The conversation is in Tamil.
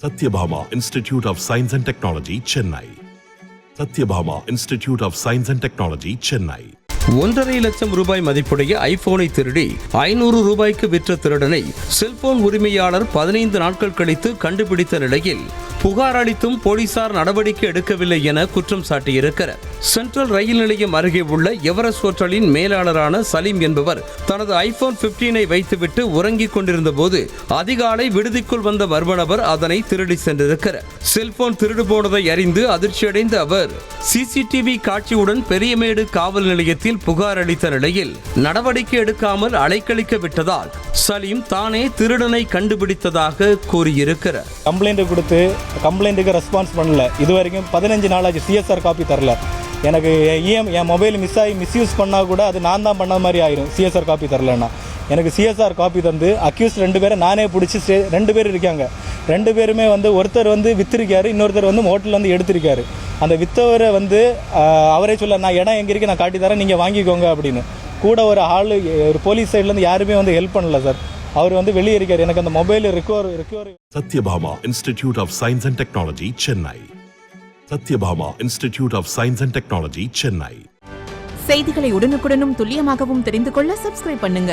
Satyabhama Institute of Science and Technology, Chennai. Satyabhama Institute of Science and Technology, Chennai. 1.5 லட்சம் ரூபாய் மதிப்புடைய ஐபோனை திருடி 500 ரூபாய்க்கு விற்ற திருடனை செல்போன் உரிமையாளர் 15 நாட்கள் கழித்து கண்டுபிடித்த நிலையில் புகார் அளித்தும் போலீசார் நடவடிக்கை எடுக்கவில்லை என குற்றம் சாட்டியிருக்கிறார். சென்ட்ரல் ரயில் நிலையம் அருகே உள்ள எவரெஸ்ட் ஹோட்டலின் மேலாளரான சலீம் என்பவர் தனது ஐபோன் 15ஐ வைத்துவிட்டு உறங்கிக் கொண்டிருந்த போது அதிகாலை விடுதிக்குள் வந்த மர்ம நபர் அதனை திருடி சென்றிருக்கிறார். செல்போன் திருடு போனதை அறிந்து அதிர்ச்சியடைந்த அவர் சிசிடிவி காட்சியுடன் பெரியமேடு காவல் நிலையத்தில் புகார் அளித்த நிலையில் நடவடிக்கை எடுக்காமல் அலைக்கழிக்க விட்டதால் சலீம் தானே திருடனை கண்டுபிடித்ததாக கூறியிருக்கிறார். கம்ப்ளைண்ட்டுக்கு ரெஸ்பான்ஸ் பண்ணல. இது வரைக்கும் 15 நாளாச்சு. சிஎஸ்ஆர் காப்பி தரல. எனக்கு என் மொபைல் மிஸ்யூஸ் பண்ணால் கூட அது நான் தான் பண்ண மாதிரி ஆயிரும். சிஎஸ்ஆர் காப்பி தரலன்னா எனக்கு சிஎஸ்ஆர் காப்பி தந்து அக்யூஸ் 2 பேரை நானே பிடிச்சி 2 பேர் இருக்காங்க. 2 பேருமே ஒருத்தர் வித்திருக்காரு, இன்னொருத்தர் ஹோட்டலில் எடுத்திருக்காரு. அந்த வித்தவரை அவரே சொல்ல, நான் இடம் எங்கே இருக்கு நான் காட்டி தரேன், நீங்கள் வாங்கிக்கோங்க அப்படின்னு. கூட ஒரு ஆள் ஒரு போலீஸ் சைட்லேருந்து யாருமே ஹெல்ப் பண்ணல சார். அவர் வெளியே இருக்கார். எனக்கு அந்த mobile recover. Satyabhama Institute of Science and Technology, Chennai. Satyabhama Institute of Science and Technology, Chennai. செய்திகளை உடனுக்குடனும் துல்லியமாகவும் தெரிந்து கொள்ள சப்ஸ்கிரைப் பண்ணுங்க.